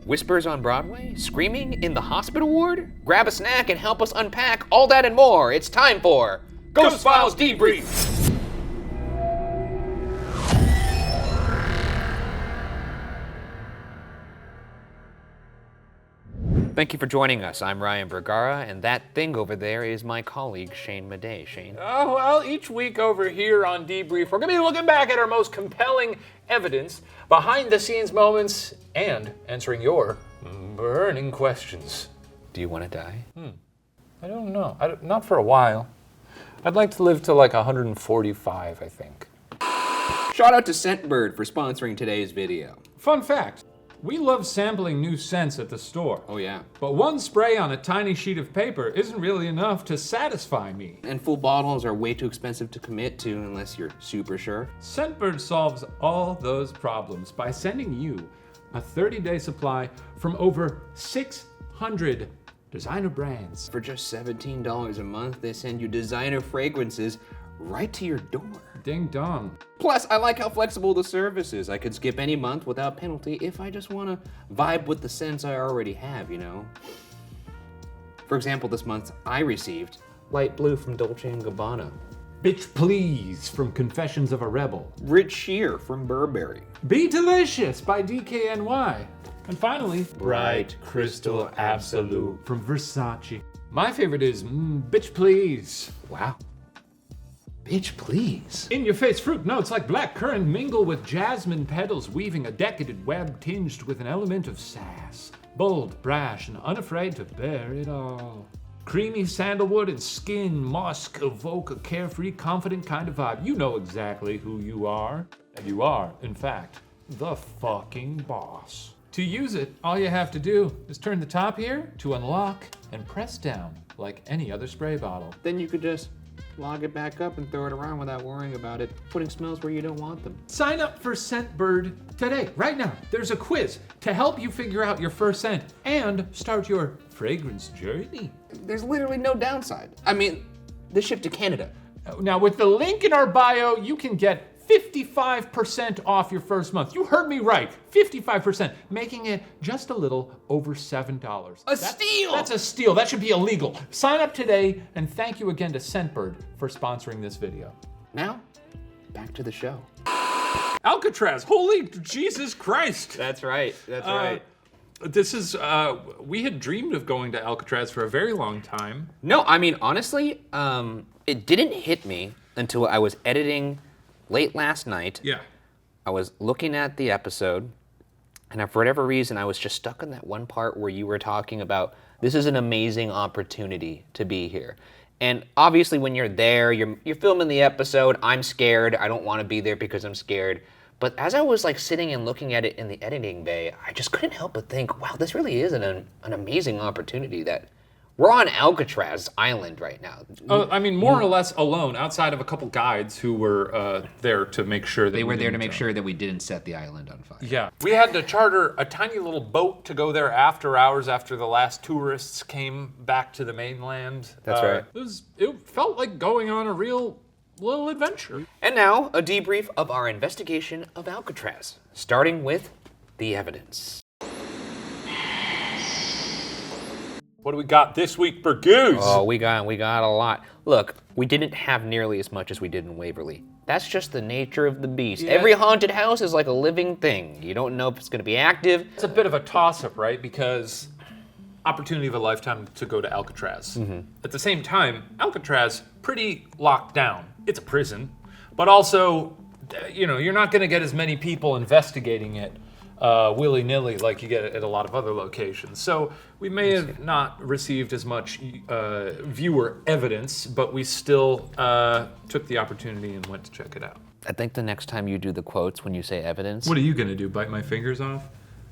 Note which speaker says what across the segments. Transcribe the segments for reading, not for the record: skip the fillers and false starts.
Speaker 1: Whispers on Broadway? Screaming in the hospital ward? Grab a snack and help us unpack all that and more. It's time for Ghost Files Debrief! Thank you for joining us. I'm Ryan Bergara, and that thing over there is my colleague, Shane Madej. Shane?
Speaker 2: Oh, well, each week over here on Debrief, we're going to be looking back at our most compelling evidence, behind-the-scenes moments, and answering your burning questions.
Speaker 1: Do you want to die?
Speaker 2: I don't know. Not for a while. I'd like to live to like 145, I think.
Speaker 1: Shout out to Scentbird for sponsoring today's video.
Speaker 2: Fun fact. We love sampling new scents at the store.
Speaker 1: Oh yeah.
Speaker 2: But one spray on a tiny sheet of paper isn't really enough to satisfy me.
Speaker 1: And full bottles are way too expensive to commit to unless you're super sure.
Speaker 2: Scentbird solves all those problems by sending you a 30-day supply from over 600 designer brands.
Speaker 1: For just $17 a month, they send you designer fragrances right to your door.
Speaker 2: Ding dong.
Speaker 1: Plus, I like how flexible the service is. I could skip any month without penalty if I just want to vibe with the scents I already have, you know? For example, this month I received Light Blue from Dolce & Gabbana,
Speaker 2: Bitch Please from Confessions of a Rebel,
Speaker 1: Rich Sheer from Burberry,
Speaker 2: Be Delicious by DKNY, and finally, Bright Crystal Absolute from Versace. My favorite is Bitch Please.
Speaker 1: Wow. Bitch, please.
Speaker 2: In-your-face fruit notes like blackcurrant mingle with jasmine petals, weaving a decadent web tinged with an element of sass. Bold, brash, and unafraid to bear it all. Creamy sandalwood and skin musk evoke a carefree, confident kind of vibe. You know exactly who you are. And you are, in fact, the fucking boss. To use it, all you have to do is turn the top here to unlock and press down like any other spray bottle.
Speaker 1: Then you could just log it back up and throw it around without worrying about it putting smells where you don't want them.
Speaker 2: Sign up for Scentbird today, right now. There's a quiz to help you figure out your first scent and start your fragrance journey.
Speaker 1: There's literally no downside. I mean, they ship to Canada.
Speaker 2: Now, with the link in our bio, you can get 55% off your first month. You heard me right, 55%, making it just a little over $7.
Speaker 1: Steal!
Speaker 2: That's a steal. That should be illegal. Sign up today, and thank you again to Scentbird for sponsoring this video.
Speaker 1: Now, back to the show.
Speaker 2: Alcatraz, holy Jesus Christ.
Speaker 1: That's right, that's right.
Speaker 2: This is, we had dreamed of going to Alcatraz for a very long time.
Speaker 1: No, I mean, honestly, it didn't hit me until I was editing late last night.
Speaker 2: Yeah.
Speaker 1: I was looking at the episode, and for whatever reason, I was just stuck on that one part where you were talking about, this is an amazing opportunity to be here. And obviously when you're there, you're filming the episode, I'm scared, I don't want to be there because I'm scared. But as I was like sitting and looking at it in the editing bay, I just couldn't help but think, wow, this really is an amazing opportunity that we're on Alcatraz Island right now.
Speaker 2: I mean, more or less alone, outside of a couple guides who were there to make sure that
Speaker 3: They were there to make sure that we didn't set the island on fire.
Speaker 2: Yeah. We had to charter a tiny little boat to go there after hours after the last tourists came back to the mainland.
Speaker 1: That's right.
Speaker 2: It felt like going on a real little adventure.
Speaker 1: And now, a debrief of our investigation of Alcatraz, starting with the evidence.
Speaker 2: What do we got this week, Bergoose?
Speaker 1: Oh, we got a lot. Look, we didn't have nearly as much as we did in Waverly. That's just the nature of the beast.
Speaker 2: Yeah.
Speaker 1: Every haunted house is like a living thing. You don't know if it's gonna be active.
Speaker 2: It's a bit of a toss-up, right? Because opportunity of a lifetime to go to Alcatraz. At the same time, Alcatraz, pretty locked down. It's a prison, but also, you know, you're not gonna get as many people investigating it willy-nilly like you get at a lot of other locations. So we may have not received as much viewer evidence, but we still took the opportunity and went to check it out.
Speaker 1: I think the next time you do the quotes when you say evidence,
Speaker 2: What are you gonna do, bite my fingers off?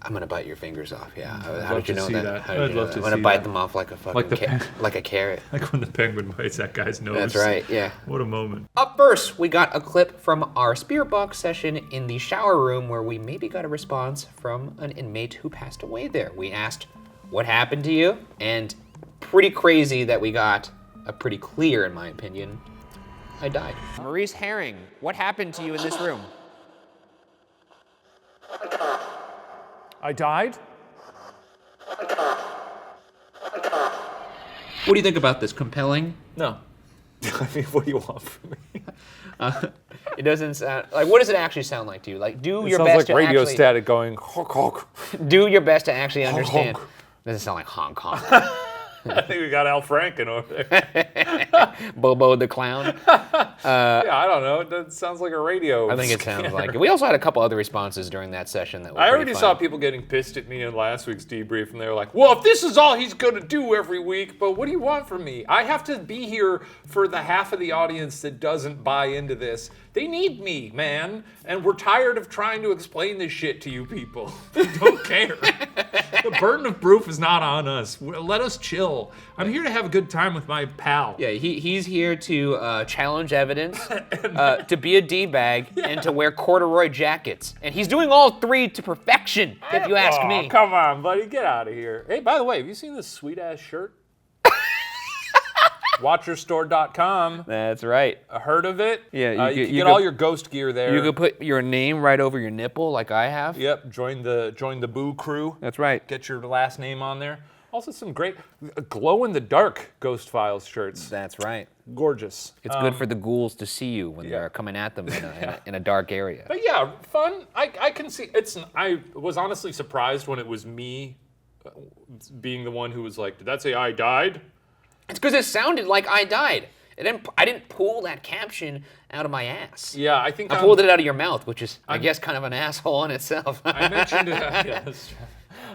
Speaker 1: I'm gonna bite your fingers off, yeah.
Speaker 2: I'd
Speaker 1: How
Speaker 2: love
Speaker 1: did you
Speaker 2: to
Speaker 1: know
Speaker 2: see
Speaker 1: that?
Speaker 2: that.
Speaker 1: How did
Speaker 2: I'd
Speaker 1: you know
Speaker 2: love
Speaker 1: that?
Speaker 2: to
Speaker 1: I'm gonna
Speaker 2: see
Speaker 1: bite
Speaker 2: that.
Speaker 1: them off like a fucking
Speaker 2: Like the
Speaker 1: like a carrot.
Speaker 2: Like when the penguin bites that guy's nose.
Speaker 1: That's right, yeah.
Speaker 2: What a moment.
Speaker 1: Up first, we got a clip from our spirit box session in the shower room where we maybe got a response from an inmate who passed away there. We asked, what happened to you? And pretty crazy that we got a pretty clear, in my opinion, I died. Maurice Herring, what happened to you in this room?
Speaker 2: I died?
Speaker 3: What do you think about this? Compelling?
Speaker 4: No. I mean, what do you want from me?
Speaker 1: It doesn't sound like. What does it actually sound like to you? Like, do
Speaker 4: It
Speaker 1: your
Speaker 4: sounds
Speaker 1: best
Speaker 4: like
Speaker 1: to
Speaker 4: radio
Speaker 1: actually
Speaker 4: static going honk honk.
Speaker 1: do your best to actually understand.
Speaker 4: honk.
Speaker 1: Doesn't sound like Hong Kong.
Speaker 4: I think we got Al Franken over there.
Speaker 1: Bobo the clown.
Speaker 4: Yeah, I don't know. That sounds like a radio.
Speaker 1: I think it sounds like it. We also had a couple other responses during that session that were
Speaker 4: I
Speaker 1: pretty
Speaker 4: already
Speaker 1: fun.
Speaker 4: saw people getting pissed at me in last week's debrief, and they were like, well, if this is all he's going to do every week, but what do you want from me? I have to be here for the half of the audience that doesn't buy into this. They need me, man. And we're tired of trying to explain this shit to you people. We don't care. The burden of proof is not on us. Let us chill. I'm here to have a good time with my pal.
Speaker 1: Yeah, he's here to challenge evidence, to be a D-bag, and to wear corduroy jackets. And he's doing all three to perfection, if you ask me.
Speaker 4: Come on, buddy. Get out of here. Hey, by the way, have you seen this sweet-ass shirt? Watcherstore.com.
Speaker 1: That's right.
Speaker 4: Heard of it?
Speaker 1: Yeah,
Speaker 4: you can get all your ghost gear there.
Speaker 1: You could put your name right over your nipple, like I have.
Speaker 4: Yep, join the Boo crew.
Speaker 1: That's right.
Speaker 4: Get your last name on there. Also, some great glow-in-the-dark Ghost Files shirts.
Speaker 1: That's right.
Speaker 4: Gorgeous.
Speaker 1: It's good for the ghouls to see you when they're coming at them in a dark area.
Speaker 4: But yeah, fun. I can see it's. I was honestly surprised when it was me being the one who was like, "Did that say I died?"
Speaker 1: It's because it sounded like I died. I didn't pull that caption out of my ass.
Speaker 4: Yeah, I think
Speaker 1: I pulled it out of your mouth, which is, I guess, kind of an asshole in itself.
Speaker 4: I mentioned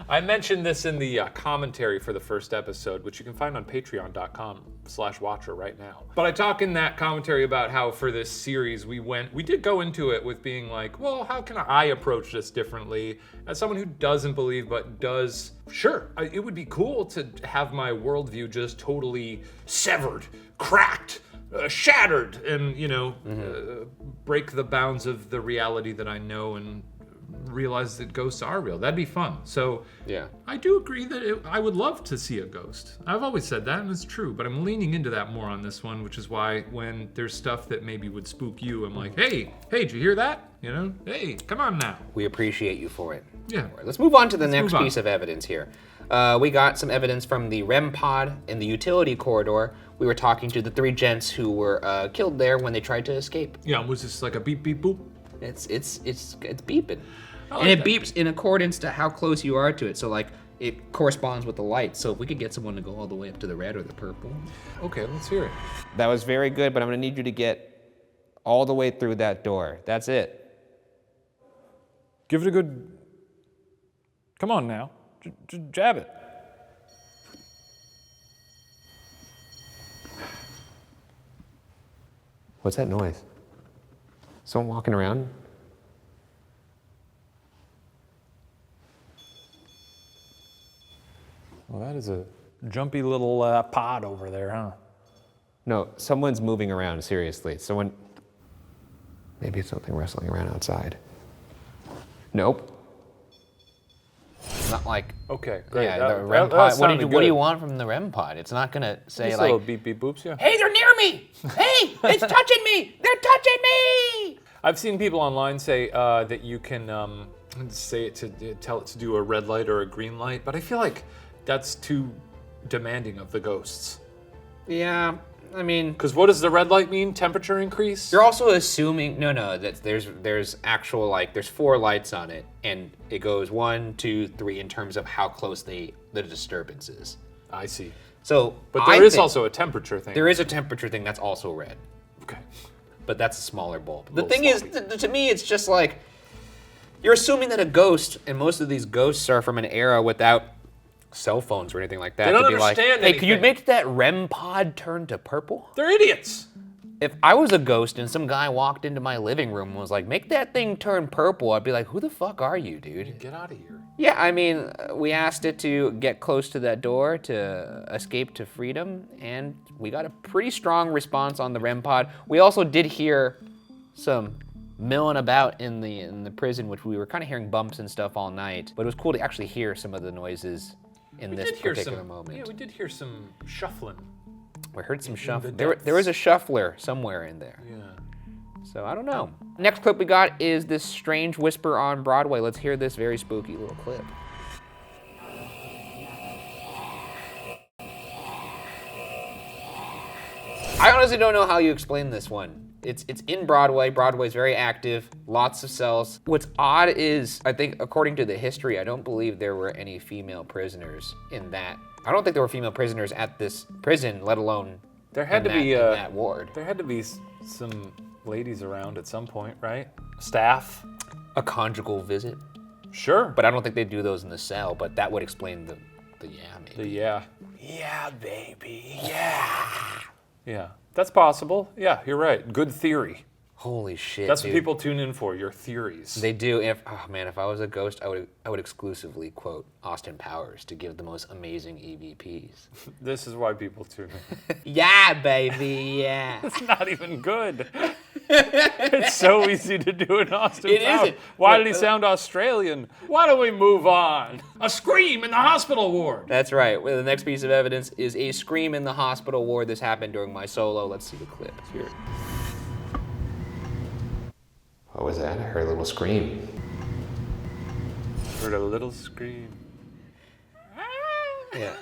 Speaker 4: I mentioned this in the commentary for the first episode, which you can find on patreon.com/watcher right now. But I talk in that commentary about how for this series we did go into it with being like, well, how can I approach this differently? As someone who doesn't believe but does, sure, it would be cool to have my worldview just totally severed, cracked, shattered, and, break the bounds of the reality that I know and realize that ghosts are real. That'd be fun. So
Speaker 1: Yeah.
Speaker 4: I do agree that I would love to see a ghost. I've always said that, and it's true, but I'm leaning into that more on this one, which is why when there's stuff that maybe would spook you, I'm like, hey, did you hear that? Hey, come on now.
Speaker 1: We appreciate you for it.
Speaker 4: Yeah.
Speaker 1: Let's move on to the next
Speaker 4: move on.
Speaker 1: piece of evidence here. We got some evidence from the REM pod in the utility corridor. We were talking to the three gents who were killed there when they tried to escape.
Speaker 4: Yeah, was this like a beep, beep, boop?
Speaker 1: It's beeping.
Speaker 4: like
Speaker 1: And it
Speaker 4: that.
Speaker 1: beeps in accordance to how close you are to it. So like it corresponds with the light. So if we could get someone to go all the way up to the red or the purple.
Speaker 4: Okay, let's hear it.
Speaker 1: That was very good, but I'm gonna need you to get all the way through that door. That's it.
Speaker 4: Give it a good... Come on now. Jab it.
Speaker 1: What's that noise? Someone walking around?
Speaker 4: Well, that is a jumpy little pod over there, huh?
Speaker 1: No, someone's moving around, seriously. Maybe it's something wrestling around outside. Nope. Not like...
Speaker 4: Okay, great.
Speaker 1: Yeah, the REM pod. What do you want from the REM pod? It's not gonna say
Speaker 4: Just
Speaker 1: like...
Speaker 4: a little beep beep boops, yeah.
Speaker 1: Hey, they're near me! Hey, it's touching me! They're touching me!
Speaker 4: I've seen people online say that you can say it to tell it to do a red light or a green light, but I feel like that's too demanding of the ghosts.
Speaker 1: Yeah, I mean...
Speaker 4: Because what does the red light mean? Temperature increase?
Speaker 1: You're also assuming... No, that there's actual, like, there's 4 lights on it, and it goes 1, 2, 3 in terms of how close the disturbance is.
Speaker 4: I see.
Speaker 1: So,
Speaker 4: But there is also a temperature thing.
Speaker 1: There is a temperature thing that's also red.
Speaker 4: Okay.
Speaker 1: But that's a smaller bulb. The
Speaker 4: Little
Speaker 1: thing is,
Speaker 4: sloppy.
Speaker 1: to me, it's just like, you're assuming that a ghost, and most of these ghosts are from an era without cell phones or anything like that.
Speaker 4: They don't
Speaker 1: to be like,
Speaker 4: understand
Speaker 1: hey, could you
Speaker 4: anything."
Speaker 1: make that REM pod turn to purple?
Speaker 4: They're idiots.
Speaker 1: If I was a ghost and some guy walked into my living room and was like, make that thing turn purple, I'd be like, who the fuck are you, dude?
Speaker 4: Get out of here.
Speaker 1: Yeah, I mean, we asked it to get close to that door to escape to freedom, and we got a pretty strong response on the REM pod. We also did hear some milling about in the prison, which we were kind of hearing bumps and stuff all night, but it was cool to actually hear some of the noises in this particular moment.
Speaker 4: Yeah, we did hear some shuffling.
Speaker 1: We heard some
Speaker 4: the
Speaker 1: shuffling.
Speaker 4: depths.
Speaker 1: There was a shuffler somewhere in there.
Speaker 4: Yeah.
Speaker 1: So I don't know. Next clip we got is this strange whisper on Broadway. Let's hear this very spooky little clip. I honestly don't know how you explain this one. It's in Broadway. Broadway's very active, lots of cells. What's odd is, I think, according to the history, I don't believe there were any female prisoners in that. I don't think there were female prisoners at this prison, let alone
Speaker 4: There had to be
Speaker 1: in that ward.
Speaker 4: There had to be some ladies around at some point, right? Staff.
Speaker 1: A conjugal visit.
Speaker 4: Sure.
Speaker 1: But I don't think they do those in the cell, but that would explain the yeah, maybe.
Speaker 4: Yeah.
Speaker 1: Yeah, baby, yeah.
Speaker 4: Yeah. That's possible. Yeah, you're right. Good theory.
Speaker 1: Holy shit,
Speaker 4: That's
Speaker 1: dude.
Speaker 4: what people tune in for, your theories.
Speaker 1: They do. If I was a ghost, I would exclusively quote Austin Powers to give the most amazing EVPs.
Speaker 4: This is why people tune in.
Speaker 1: Yeah, baby, yeah.
Speaker 4: It's not even good. It's so easy to do in Austin
Speaker 1: It
Speaker 4: Powers.
Speaker 1: isn't.
Speaker 4: Why did he sound Australian? Why don't we move on?
Speaker 2: A scream in the hospital ward.
Speaker 1: That's right. Well, the next piece of evidence is a scream in the hospital ward. This happened during my solo. Let's see the clip. Let's hear it. What was that? I heard a little scream.
Speaker 4: Heard a little scream.
Speaker 1: Yeah.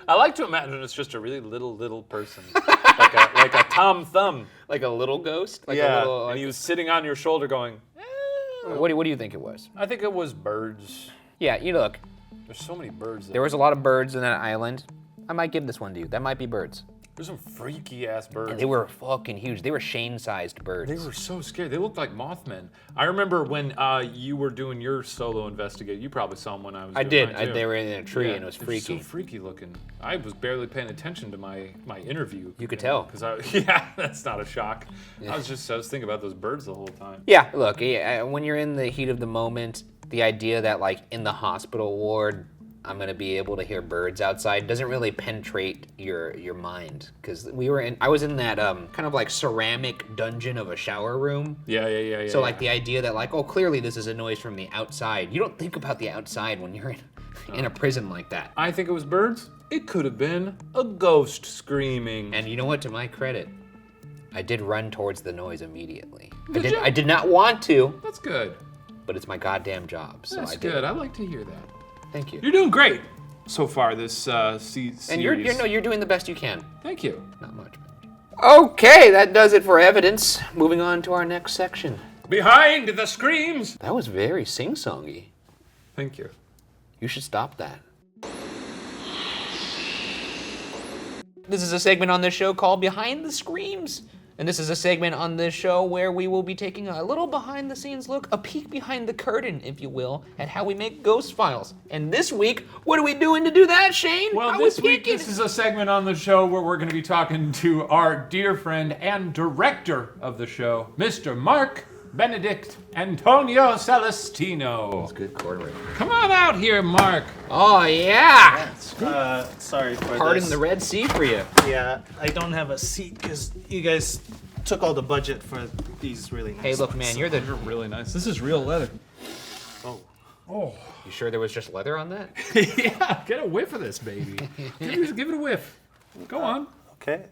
Speaker 4: I like to imagine it's just a really little person, like a Tom Thumb.
Speaker 1: Like a little ghost? Like
Speaker 4: Yeah,
Speaker 1: a little,
Speaker 4: and he was sitting on your shoulder going,
Speaker 1: what do you think it was?
Speaker 4: I think it was birds.
Speaker 1: Yeah, you look.
Speaker 4: There's so many birds
Speaker 1: There was a lot of birds in that island. I might give this one to you. That might be birds.
Speaker 4: There's some freaky ass birds.
Speaker 1: And they were fucking huge. They were Shane-sized birds.
Speaker 4: They were so scary. They looked like Mothmen. I remember when you were doing your solo investigate. You probably saw them when I was
Speaker 1: I
Speaker 4: doing
Speaker 1: did.
Speaker 4: mine, too.
Speaker 1: They were in a tree
Speaker 4: Yeah,
Speaker 1: and it was
Speaker 4: they were
Speaker 1: freaky.
Speaker 4: so freaky looking. I was barely paying attention to my interview.
Speaker 1: You could tell.
Speaker 4: Because that's not a shock. I was thinking about those birds the whole time.
Speaker 1: Yeah, look, when you're in the heat of the moment, the idea that like in the hospital ward, I'm gonna be able to hear birds outside doesn't really penetrate your mind, because I was in that kind of like ceramic dungeon of a shower room.
Speaker 4: Yeah.
Speaker 1: So like the idea that like, oh, clearly this is a noise from the outside. You don't think about the outside when you're in a prison like that.
Speaker 4: I think it was birds. It could have been a ghost screaming.
Speaker 1: And you know what? To my credit, I did run towards the noise immediately.
Speaker 4: Did you?
Speaker 1: I did not want to,
Speaker 4: That's good.
Speaker 1: but it's my goddamn job, so
Speaker 4: That's
Speaker 1: I did.
Speaker 4: good. I like to hear that.
Speaker 1: Thank you.
Speaker 4: You're doing great so far this series.
Speaker 1: And you're doing the best you can.
Speaker 4: Thank you.
Speaker 1: Not much. Okay, that does it for evidence. Moving on to our next section.
Speaker 4: Behind the screams.
Speaker 1: That was very sing-songy.
Speaker 4: Thank you.
Speaker 1: You should stop that. This is a segment on this show called Behind the Screams. And this is a segment on this show where we will be taking a little behind-the-scenes look, a peek behind the curtain, if you will, at how we make ghost files. And this week, what are we doing to do that, Shane?
Speaker 2: Well,
Speaker 1: How
Speaker 2: this
Speaker 1: we
Speaker 2: week,
Speaker 1: peeking?
Speaker 2: this is a segment on the show where we're going to be talking to our dear friend and director of the show, Mr. Mark Benedict Antonio Celestino.
Speaker 1: Good corduroy.
Speaker 2: Come on out here, Mark.
Speaker 1: Oh, yeah!
Speaker 5: Sorry for
Speaker 1: Pardon
Speaker 5: this.
Speaker 1: the Red Sea for you.
Speaker 5: Yeah, I don't have a seat because you guys took all the budget for these really nice
Speaker 1: Hey, look,
Speaker 5: ones.
Speaker 1: man, you're the...
Speaker 2: Really nice. This is real leather.
Speaker 1: You sure there was just leather on that?
Speaker 2: Yeah, get a whiff of this, baby. give it a whiff. Go on.
Speaker 5: Okay.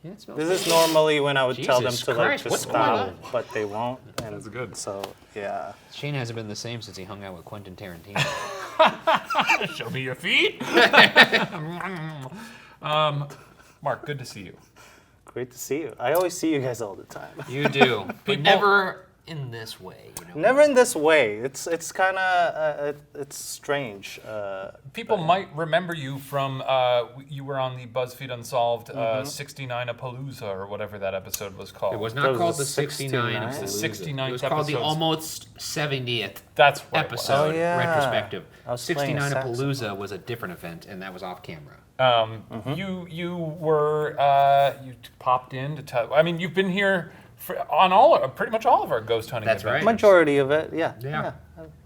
Speaker 1: Yeah, it smells
Speaker 5: This is normally when I would tell them
Speaker 1: Jesus
Speaker 5: to like
Speaker 1: Christ,
Speaker 5: just
Speaker 1: what's going on?
Speaker 5: stop, but they won't. And
Speaker 2: That's good.
Speaker 5: So yeah.
Speaker 1: Shane hasn't been the same since he hung out with Quentin Tarantino.
Speaker 2: Show me your feet. Mark, good to see you.
Speaker 5: Great to see you. I always see you guys all the time.
Speaker 1: You do, but never in this way. You know?
Speaker 5: Never in this way. It's kind of it's strange.
Speaker 2: People might remember you from you were on the BuzzFeed Unsolved 69-a-Palooza or whatever that episode was called.
Speaker 1: It was
Speaker 5: That
Speaker 1: not
Speaker 5: was
Speaker 1: called
Speaker 5: the
Speaker 1: the 69 of
Speaker 5: 69?
Speaker 1: Palooza. It was called the almost 70th
Speaker 2: That's what it was.
Speaker 1: episode
Speaker 5: Oh, yeah.
Speaker 1: retrospective.
Speaker 5: I was playing
Speaker 1: 69 of
Speaker 5: saxophone.
Speaker 1: Palooza was a different event, and that was off camera.
Speaker 2: You were you popped in to tell. I mean, you've been here on pretty much all of our ghost hunting.
Speaker 1: That's
Speaker 2: events.
Speaker 1: right.
Speaker 5: Majority of it, yeah.
Speaker 1: Yeah.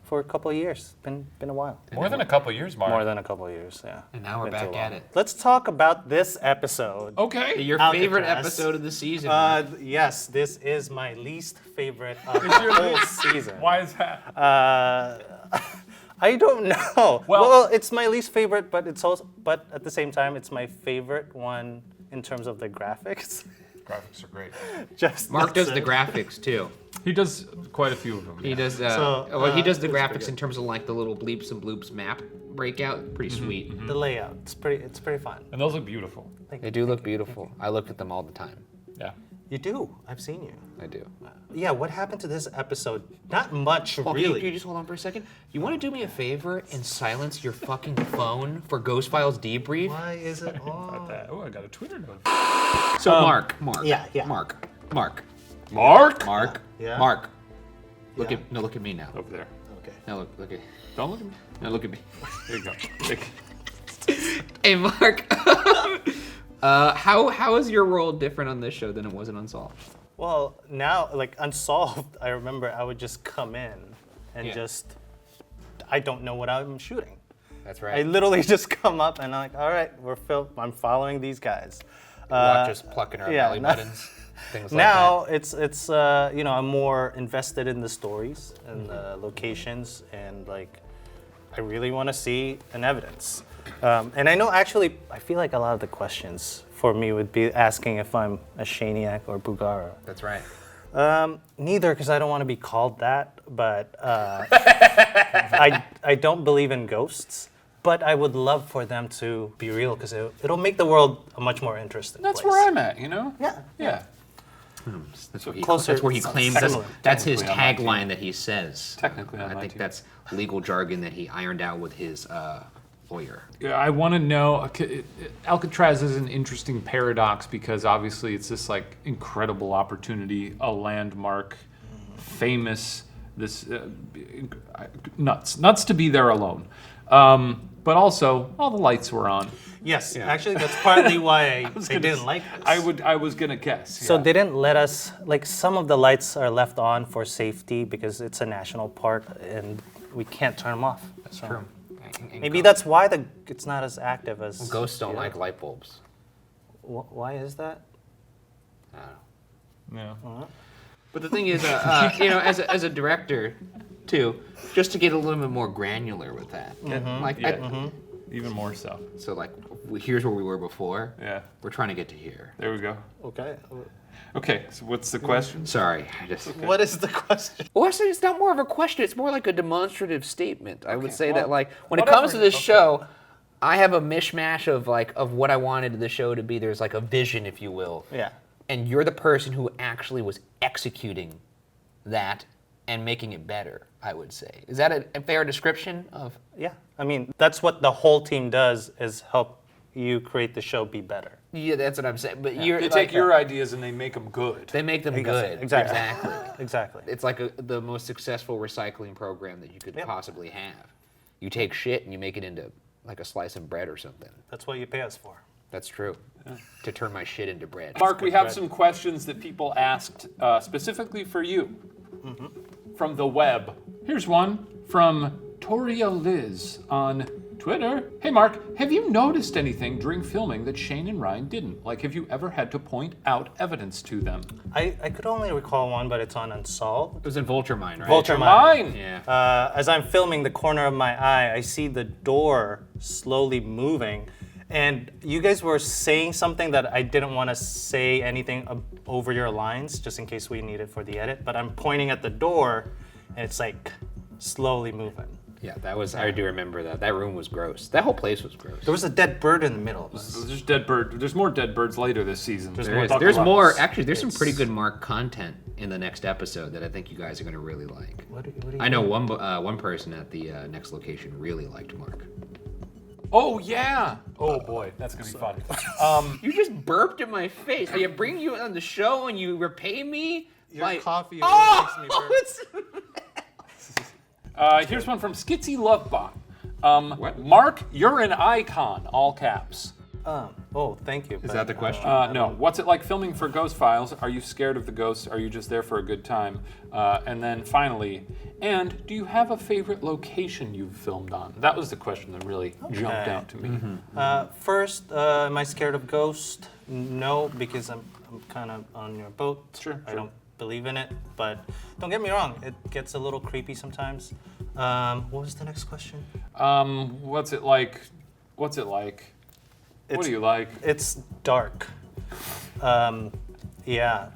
Speaker 5: For a couple of years. Been a while.
Speaker 2: More than a couple years, Mark.
Speaker 5: More than a couple of years, yeah.
Speaker 1: And now we're
Speaker 5: Been too
Speaker 1: back
Speaker 5: long.
Speaker 1: at it.
Speaker 5: Let's talk about this episode.
Speaker 2: Okay.
Speaker 1: Your
Speaker 5: Alcatraz.
Speaker 1: favorite episode of the season. Mark.
Speaker 5: Yes, this is my least favorite of the whole season.
Speaker 2: Why is that?
Speaker 5: I don't know.
Speaker 2: Well-
Speaker 5: Well, it's my least favorite, but it's also, but at the same time, it's my favorite one in terms of the graphics.
Speaker 4: Graphics are great.
Speaker 5: Just
Speaker 3: Mark
Speaker 5: that's
Speaker 3: does the
Speaker 5: it.
Speaker 3: graphics too.
Speaker 4: He does quite a few of them.
Speaker 3: He does. He does the graphics in terms of like the little bleeps and bloops map breakout. Pretty sweet.
Speaker 5: The layout. It's pretty fun.
Speaker 4: And those look beautiful.
Speaker 1: They do look beautiful. I look at them all the time.
Speaker 4: Yeah.
Speaker 5: You do. I've seen you.
Speaker 1: I do.
Speaker 5: Yeah. What happened to this episode? Not much,
Speaker 1: Well,
Speaker 5: really.
Speaker 1: can you just hold on for a second? You want to do me a favor and silence your fucking phone for Ghost Files debrief?
Speaker 5: Why is it on?
Speaker 4: Oh, I got a Twitter note.
Speaker 3: So Mark.
Speaker 5: Yeah.
Speaker 3: Mark.
Speaker 4: Mark?
Speaker 5: Yeah.
Speaker 3: Look
Speaker 5: Yeah.
Speaker 3: look at me now.
Speaker 4: Over there.
Speaker 5: Okay.
Speaker 3: No, look at.
Speaker 4: Don't look at me.
Speaker 3: No, look at me.
Speaker 4: There you go. Take-
Speaker 3: Hey, Mark. How is your role different on this show than it was in Unsolved?
Speaker 5: Well, now, like, Unsolved, I remember I would just come in and
Speaker 1: Yeah.
Speaker 5: I don't know what I'm shooting.
Speaker 1: That's
Speaker 5: I
Speaker 1: right.
Speaker 5: literally just come up and I'm like, all right, I'm following these guys.
Speaker 1: Watch us plucking our
Speaker 5: yeah,
Speaker 1: belly
Speaker 5: no-
Speaker 1: buttons. Things like
Speaker 5: Now it's I'm more invested in the stories and the locations, and like I really want to see an evidence. And I know actually I feel like a lot of the questions for me would be asking if I'm a Shaniac or Bergara.
Speaker 1: that. That's right.
Speaker 5: Neither, because I don't want to be called that. But I don't believe in ghosts. But I would love for them to be real, because it'll make the world a much more interesting
Speaker 4: That's
Speaker 5: place.
Speaker 4: where I'm at, you know?
Speaker 5: Yeah.
Speaker 4: Yeah.
Speaker 3: That's what he,
Speaker 5: Closer-
Speaker 3: that's where he claims. That's,
Speaker 5: similar.
Speaker 3: that's his
Speaker 4: Technically on my
Speaker 3: tagline that he says.
Speaker 4: Technically on
Speaker 3: I
Speaker 4: my
Speaker 3: think
Speaker 4: team.
Speaker 3: that's legal jargon that he ironed out with his lawyer.
Speaker 4: Yeah, I want to know. Alcatraz is an interesting paradox because obviously it's this like incredible opportunity, a landmark, famous, this nuts to be there alone. But also, all the lights were on.
Speaker 5: Yes, actually, that's partly why they didn't like this.
Speaker 4: I was gonna guess.
Speaker 5: So
Speaker 4: yeah.
Speaker 5: they didn't let us, like, some of the lights are left on for safety because it's a national park and we can't turn them off. That's
Speaker 1: True. And
Speaker 5: Maybe that's why it's not as active as.
Speaker 1: Ghosts don't like light bulbs.
Speaker 5: Why is that?
Speaker 1: I don't know.
Speaker 4: Yeah.
Speaker 3: But the thing is, as a director, too, just to get a little bit more granular with that. Like,
Speaker 4: Yeah. Even more so.
Speaker 3: so like, here's where we were before.
Speaker 4: Yeah.
Speaker 3: We're trying to get to here.
Speaker 4: There we go.
Speaker 5: Okay.
Speaker 4: Okay. So what's the question?
Speaker 3: Sorry, I just.
Speaker 5: What is the question?
Speaker 1: Well, actually, it's not more of a question. It's more like a demonstrative statement. I would say
Speaker 4: well,
Speaker 1: that, like, when it
Speaker 4: whatever.
Speaker 1: comes to this show, I have a mishmash of what I wanted the show to be. There's like a vision, if you will.
Speaker 5: Yeah.
Speaker 1: And you're the person who actually was executing that and making it better, I would say. Is that a fair description of?
Speaker 5: Yeah. I mean, that's what the whole team does, is help you create the show be better.
Speaker 1: Yeah, that's what I'm saying. But you're
Speaker 4: They
Speaker 1: like,
Speaker 4: take your ideas and they make them good.
Speaker 1: they make them good.
Speaker 5: Exactly. Exactly.
Speaker 1: It's like the most successful recycling program that you could possibly have. You take shit and you make it into like a slice of bread or something.
Speaker 5: That's what you pay us for.
Speaker 1: That's true. To turn my shit into bread.
Speaker 4: Mark, we have some questions that people asked specifically for you from the web. Here's one from Toria Liz on Twitter. Hey Mark, have you noticed anything during filming that Shane and Ryan didn't? Like, have you ever had to point out evidence to them?
Speaker 5: I could only recall one, but it's on Unsolved.
Speaker 3: It was in Vulture Mine, right?
Speaker 5: Vulture Mine.
Speaker 4: Mine.
Speaker 3: Yeah.
Speaker 5: As I'm filming the corner of my eye, I see the door slowly moving. And you guys were saying something that I didn't want to say anything over your lines, just in case we need it for the edit. But I'm pointing at the door, and it's like slowly moving.
Speaker 1: Yeah, that was. I do remember that. That room was gross. That whole place was gross.
Speaker 5: There was a dead bird in the middle of us.
Speaker 4: There's dead bird. There's more dead birds later this season.
Speaker 3: There's more. Actually, there's some pretty good Mark content in the next episode that I think you guys are going to really like.
Speaker 5: What do you
Speaker 3: I know one person at the next location really liked Mark.
Speaker 4: Oh yeah. Oh boy, that's gonna be fun.
Speaker 1: You just burped in my face. I bring you on the show and you repay me.
Speaker 5: Your coffee
Speaker 1: Oh!
Speaker 5: makes me burp.
Speaker 4: Here's one from Skitsy Lovebot. Mark, you're an icon. All caps.
Speaker 5: Oh, thank you.
Speaker 3: Is that the question?
Speaker 4: No. What's it like filming for Ghost Files? Are you scared of the ghosts? Are you just there for a good time? And then finally, do you have a favorite location you've filmed on? That was the question that really jumped out to me.
Speaker 5: First, am I scared of ghosts? No, because I'm kind of on your boat.
Speaker 4: Sure.
Speaker 5: I don't believe in it, but don't get me wrong, it gets a little creepy sometimes. What was the next question?
Speaker 4: What's it like? What do you like?
Speaker 5: It's dark. Yeah.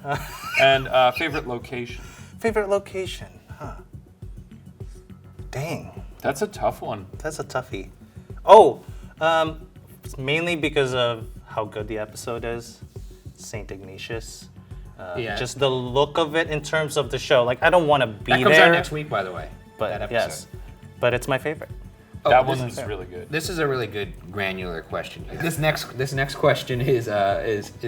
Speaker 4: And favorite location?
Speaker 5: Favorite location? Huh. Dang,
Speaker 4: That's a tough one.
Speaker 5: that's a toughie. Oh, it's mainly because of how good the episode is. St. Ignatius.
Speaker 3: Yeah.
Speaker 5: Just the look of it in terms of the show. Like, I don't want to be
Speaker 3: That comes
Speaker 5: there.
Speaker 3: out next week, by the way.
Speaker 5: But
Speaker 3: that episode.
Speaker 5: yes, but it's my favorite.
Speaker 4: That one is really good.
Speaker 3: This is a really good granular question. This next question is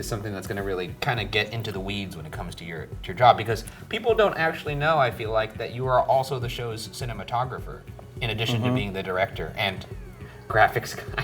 Speaker 3: something that's going to really kind of get into the weeds when it comes to your job, because people don't actually know, I feel like, that you are also the show's cinematographer in addition to being the director and graphics guy.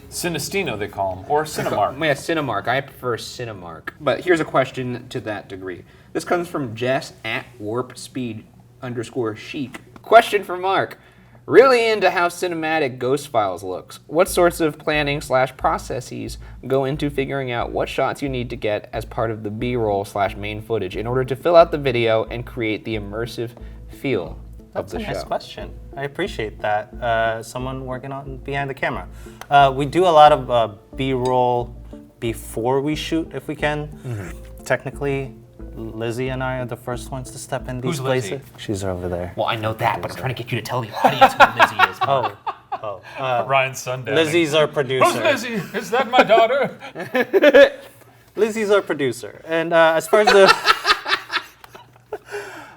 Speaker 4: Celestino, they call him, or Cinemark.
Speaker 1: Yeah, Cinemark. I prefer Cinemark. But here's a question to that degree. This comes from Jess at warpspeed_chic. Question for Mark. Really into how cinematic Ghost Files looks. What sorts of planning/processes go into figuring out what shots you need to get as part of the B-roll/main footage in order to fill out the video and create the immersive feel of the
Speaker 5: That's a nice
Speaker 1: show?
Speaker 5: question. I appreciate that. Someone working on behind the camera. We do a lot of B-roll before we shoot, if we can. Technically, Lizzie and I are the first ones to step in these
Speaker 4: Who's Lizzie?
Speaker 5: places. She's over there.
Speaker 3: Well, I know that, but I'm trying to get you to tell the audience who Lizzie is.
Speaker 4: Ryan Sundowning.
Speaker 5: Lizzie's our
Speaker 4: Who's
Speaker 5: producer.
Speaker 4: Lizzie? Is that my daughter?
Speaker 5: Lizzie's our producer. And as far as the,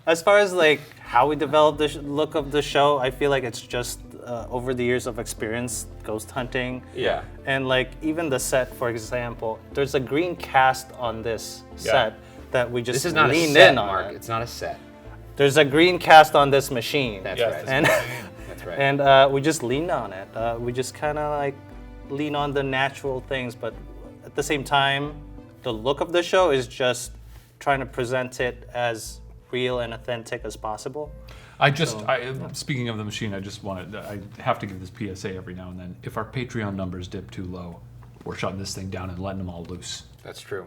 Speaker 5: as far as like how we develop the look of the show, I feel like it's just over the years of experience ghost hunting.
Speaker 4: Yeah.
Speaker 5: And like even the set, for example, there's a green cast on this set that we just
Speaker 3: This is not a
Speaker 5: leaned
Speaker 3: set,
Speaker 5: in on.
Speaker 3: Mark.
Speaker 5: It.
Speaker 3: It's not a set.
Speaker 5: There's a green cast on this machine.
Speaker 3: That's
Speaker 4: Yes,
Speaker 3: right.
Speaker 5: and
Speaker 3: That's right.
Speaker 5: and we just leaned on it. We just kind of like lean on the natural things, but at the same time, the look of the show is just trying to present it as real and authentic as possible.
Speaker 4: Speaking of the machine, I have to give this PSA every now and then. If our Patreon numbers dip too low, we're shutting this thing down and letting them all loose.
Speaker 3: That's true.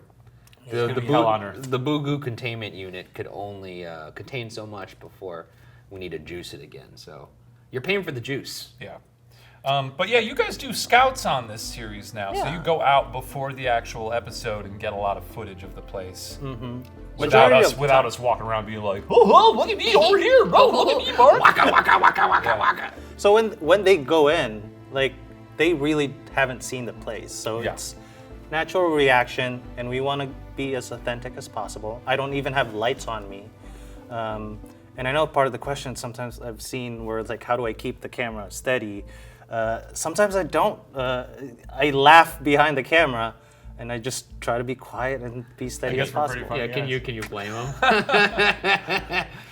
Speaker 4: gonna be hell on earth.
Speaker 3: The Boo containment unit could only contain so much before we need to juice it again. So you're paying for the juice.
Speaker 4: Yeah. But yeah, you guys do scouts on this series now, so you go out before the actual episode and get a lot of footage of the place. Without us walking around being like, oh, look at me over here, oh, look at me, Mark.
Speaker 3: Waka waka waka waka waka.
Speaker 5: So when they go in, like they really haven't seen the place, so
Speaker 4: Yeah.
Speaker 5: it's natural reaction, and we want to be as authentic as possible. I don't even have lights on me. And I know part of the question sometimes I've seen where it's like, how do I keep the camera steady? Sometimes I don't. I laugh behind the camera, and I just try to be quiet and be steady
Speaker 4: guess
Speaker 5: as
Speaker 4: we're pretty
Speaker 5: possible.
Speaker 4: funny.
Speaker 3: Yeah, can you blame him?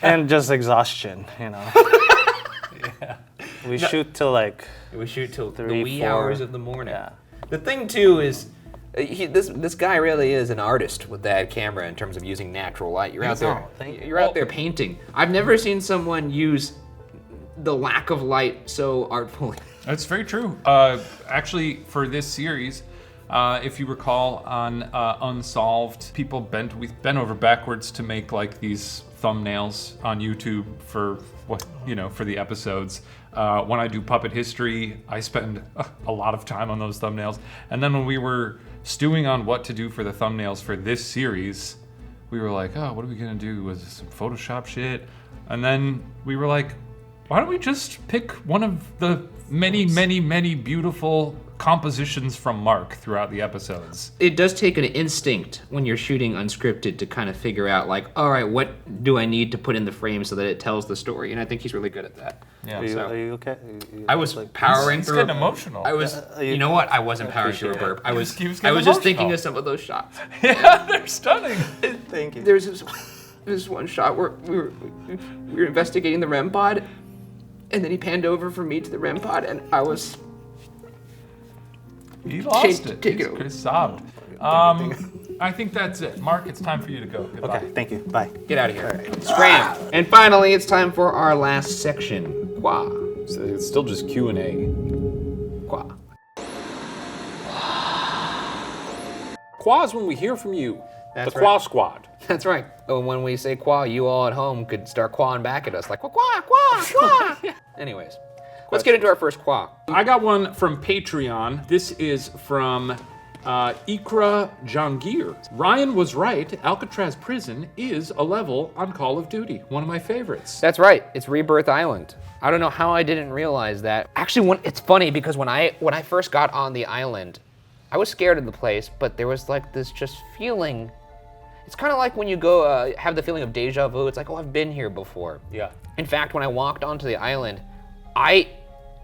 Speaker 5: And just exhaustion, you know. We shoot till like
Speaker 3: We shoot till the
Speaker 5: 3,
Speaker 3: wee
Speaker 5: 4.
Speaker 3: hours of the morning.
Speaker 5: Yeah.
Speaker 3: The thing too is, this guy really is an artist with that camera in terms of using natural light. You're out there.
Speaker 5: thank you.
Speaker 3: You're out there painting. I've never seen someone use the lack of light so artfully.
Speaker 4: That's very true. Actually, for this series, if you recall, on Unsolved, we've bent over backwards to make like these thumbnails on YouTube for for the episodes. When I do Puppet History, I spend a lot of time on those thumbnails. And then when we were stewing on what to do for the thumbnails for this series, we were like, oh, what are we gonna do? Was some Photoshop shit? And then we were like, why don't we just pick one of the many, many, many beautiful compositions from Mark throughout the episodes?
Speaker 3: It does take an instinct when you're shooting unscripted to kind of figure out like, all right, what do I need to put in the frame so that it tells the story? And I think he's really good at that.
Speaker 4: Yeah.
Speaker 5: Are you okay?
Speaker 3: I was powering
Speaker 4: He's
Speaker 3: through.
Speaker 4: getting emotional.
Speaker 3: I was. You know what? I wasn't powering through a burp. I was.
Speaker 4: He was
Speaker 3: I was
Speaker 4: getting
Speaker 3: just thinking
Speaker 4: emotional.
Speaker 3: of some of those shots.
Speaker 4: Yeah, they're stunning.
Speaker 5: Thank you.
Speaker 3: There's this one shot where we were investigating the REM pod, and then he panned over from me to the REM pod, and I was.
Speaker 4: He lost it.
Speaker 3: take it
Speaker 4: He's
Speaker 3: over.
Speaker 4: sobbed. I think that's it. Mark, it's time for you to go. Goodbye.
Speaker 5: Okay, thank you. Bye.
Speaker 3: Get out of here. Scram. And finally, it's time for our last section. Qua.
Speaker 4: So it's still just Q&A.
Speaker 3: Qua.
Speaker 4: Qua is when we hear from you.
Speaker 3: That's
Speaker 4: the Qua
Speaker 3: right.
Speaker 4: Squad.
Speaker 3: That's right. And when we say qua, you all at home could start quaing back at us like qua, qua, qua, qua. Anyways, let's get into our first qua.
Speaker 4: I got one from Patreon. This is from
Speaker 2: Ikra Jangir. Ryan was right. Alcatraz Prison is a level on Call of Duty. One of my favorites.
Speaker 1: That's right. It's Rebirth Island. I don't know how I didn't realize that. Actually, it's funny because when I first got on the island, I was scared of the place, but there was like this just feeling. It's kind of like when you go have the feeling of deja vu. It's like, oh, I've been here before.
Speaker 2: Yeah.
Speaker 1: In fact, when I walked onto the island, I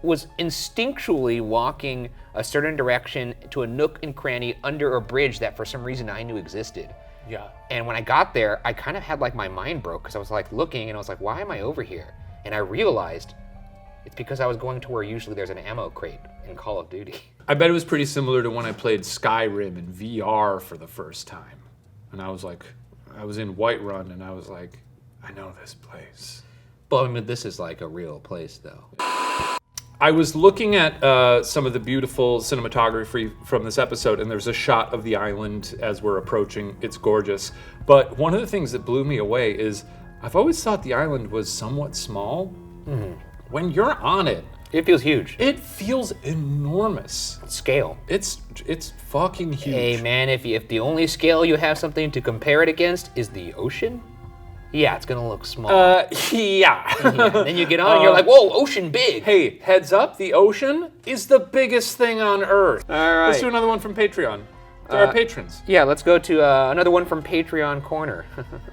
Speaker 1: was instinctually walking a certain direction to a nook and cranny under a bridge that for some reason I knew existed.
Speaker 2: Yeah.
Speaker 1: And when I got there, I kind of had like my mind broke because I was like looking and I was like, why am I over here? And I realized it's because I was going to where usually there's an ammo crate in Call of Duty.
Speaker 2: I bet it was pretty similar to when I played Skyrim in VR for the first time. And I was like, I was in Whiterun and I was like, I know this place.
Speaker 1: But I mean, this is like a real place though.
Speaker 2: I was looking at some of the beautiful cinematography from this episode, and there's a shot of the island as we're approaching. It's gorgeous. But one of the things that blew me away is I've always thought the island was somewhat small. Mm-hmm. When you're on it,
Speaker 1: It feels huge.
Speaker 2: it feels enormous.
Speaker 1: Scale.
Speaker 2: It's fucking huge.
Speaker 1: Hey man, if the only scale you have something to compare it against is the ocean, yeah, it's gonna look small.
Speaker 2: Yeah.
Speaker 1: And then you get on and you're like, whoa, ocean big.
Speaker 2: Hey, heads up, the ocean is the biggest thing on Earth.
Speaker 1: All right.
Speaker 2: Let's do another one from Patreon. To our patrons.
Speaker 1: Yeah, let's go to another one from Patreon Corner.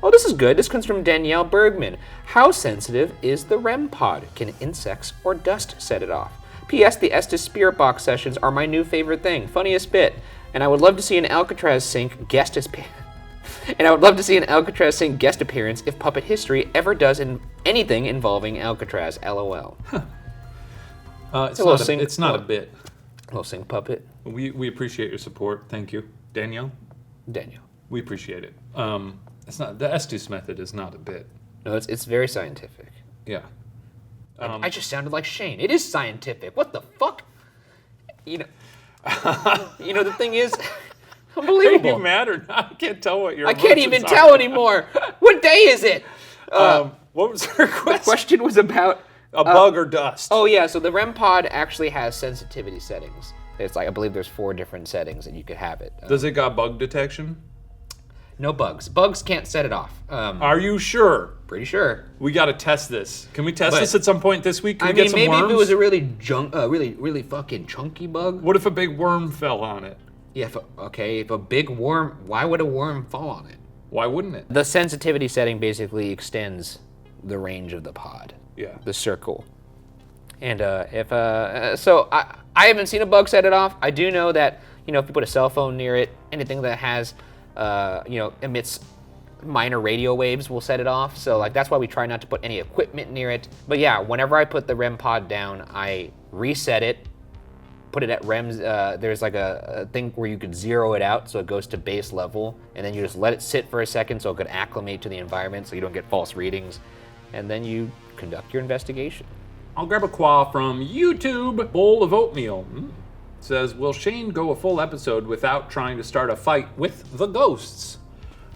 Speaker 1: Oh, this is good. This comes from Danielle Bergman. How sensitive is the REM pod? Can insects or dust set it off? P.S. The Estes Spirit Box sessions are my new favorite thing. Funniest bit. And I would love to see an Alcatraz Sync guest appearance if Puppet History ever does anything involving Alcatraz. LOL.
Speaker 2: It's not a bit.
Speaker 1: Little sync puppet.
Speaker 2: We appreciate your support. Thank you, Danielle.
Speaker 1: Daniel.
Speaker 2: We appreciate it. It's not the Estes method is not a bit.
Speaker 1: No, it's very scientific.
Speaker 2: Yeah.
Speaker 1: I just sounded like Shane. It is scientific. What the fuck? You know, the thing is,
Speaker 2: Are
Speaker 1: unbelievable.
Speaker 2: you mad or not? I can't tell what your
Speaker 1: I can't even
Speaker 2: emotions
Speaker 1: tell anymore. What day is it?
Speaker 2: are. What was her
Speaker 1: The
Speaker 2: question?
Speaker 1: question was about.
Speaker 2: A bug or dust?
Speaker 1: Oh yeah, so the REM pod actually has sensitivity settings. It's like I believe there's 4 different settings that you could have it.
Speaker 2: Does it got bug detection?
Speaker 1: No bugs. Bugs can't set it off.
Speaker 2: Are you sure?
Speaker 1: Pretty sure.
Speaker 2: We got to test this. Can we test
Speaker 1: But-
Speaker 2: this at some point this week? Can
Speaker 1: I
Speaker 2: we get
Speaker 1: mean,
Speaker 2: some
Speaker 1: maybe
Speaker 2: worms?
Speaker 1: if it was a really fucking chunky bug.
Speaker 2: What if a big worm fell on it?
Speaker 1: Yeah. If a big worm, why would a worm fall on it?
Speaker 2: Why wouldn't it?
Speaker 1: The sensitivity setting basically extends the range of the pod.
Speaker 2: Yeah.
Speaker 1: The circle. And so I haven't seen a bug set it off. I do know that if you put a cell phone near it, anything that has emits minor radio waves will set it off. So like that's why we try not to put any equipment near it. But yeah, whenever I put the REM pod down, I reset it, put it at REM's. There's like a thing where you could zero it out so it goes to base level, and then you just let it sit for a second so it could acclimate to the environment so you don't get false readings, and then you conduct your investigation.
Speaker 2: I'll grab a quaw from YouTube. Bowl of oatmeal. Says, will Shane go a full episode without trying to start a fight with the ghosts?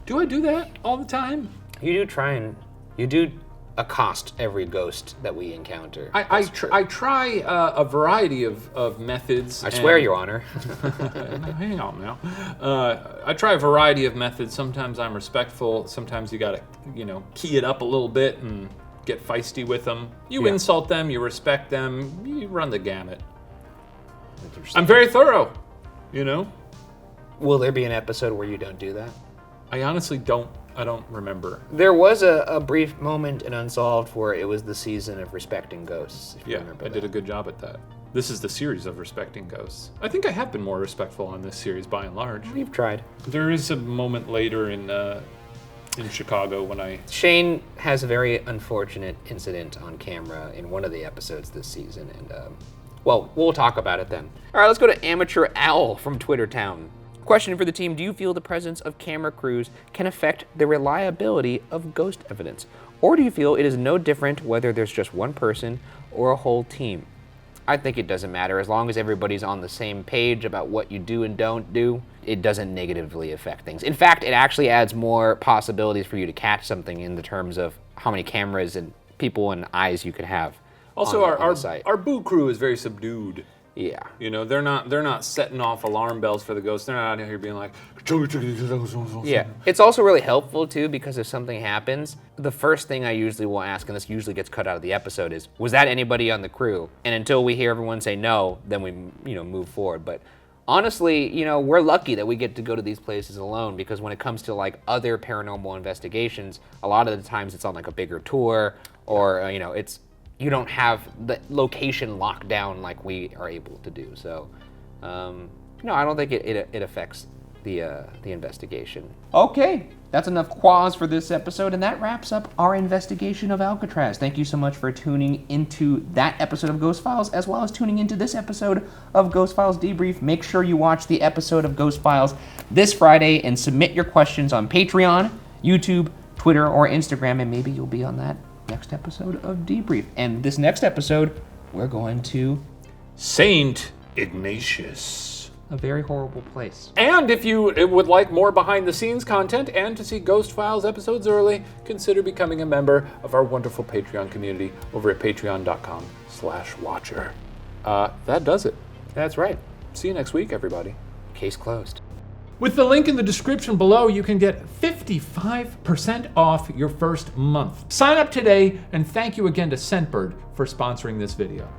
Speaker 2: Do I do that all the time?
Speaker 1: You do accost every ghost that we encounter.
Speaker 2: I try a variety of methods.
Speaker 1: I swear, Your Honor.
Speaker 2: Hang on now. I try a variety of methods. Sometimes I'm respectful. Sometimes you gotta, key it up a little bit and get feisty with them. You insult them, you respect them, you run the gamut. I'm very thorough,
Speaker 1: Will there be an episode where you don't do that?
Speaker 2: I honestly don't remember.
Speaker 1: There was a brief moment in Unsolved where it was the season of respecting ghosts. If you
Speaker 2: Yeah,
Speaker 1: remember
Speaker 2: I did a good job at that. This is the series of respecting ghosts. I think I have been more respectful on this series by and large.
Speaker 1: You've tried.
Speaker 2: There is a moment later in Chicago when
Speaker 1: Shane has a very unfortunate incident on camera in one of the episodes this season, and we'll talk about it then. All right, let's go to Amateur Owl from Twitter Town. Question for the team: do you feel the presence of camera crews can affect the reliability of ghost evidence? Or do you feel it is no different whether there's just one person or a whole team? I think it doesn't matter. As long as everybody's on the same page about what you do and don't do, it doesn't negatively affect things. In fact, it actually adds more possibilities for you to catch something in the terms of how many cameras and people and eyes you could have
Speaker 2: also
Speaker 1: on the site.
Speaker 2: our boo crew is very subdued.
Speaker 1: Yeah.
Speaker 4: You know, they're not setting off alarm bells for the ghosts. They're not out here being like,
Speaker 1: Yeah. It's also really helpful too, because if something happens, the first thing I usually will ask, and this usually gets cut out of the episode, is, was that anybody on the crew? And until we hear everyone say no, then we, move forward. But honestly, we're lucky that we get to go to these places alone, because when it comes to like other paranormal investigations, a lot of the times it's on like a bigger tour, or you don't have the location locked down like we are able to do. So, no, I don't think it affects the investigation. Okay, that's enough quahs for this episode, and that wraps up our investigation of Alcatraz. Thank you so much for tuning into that episode of Ghost Files, as well as tuning into this episode of Ghost Files Debrief. Make sure you watch the episode of Ghost Files this Friday and submit your questions on Patreon, YouTube, Twitter, or Instagram, and maybe you'll be on that next episode of Debrief. And this next episode, we're going to
Speaker 4: Saint Ignatius.
Speaker 1: a very horrible place.
Speaker 4: And if you would like more behind-the-scenes content and to see Ghost Files episodes early, consider becoming a member of our wonderful Patreon community over at patreon.com/watcher. That does it.
Speaker 1: That's right.
Speaker 4: See you next week, everybody.
Speaker 1: Case closed.
Speaker 2: With the link in the description below, you can get 55% off your first month. Sign up today, and thank you again to Scentbird for sponsoring this video.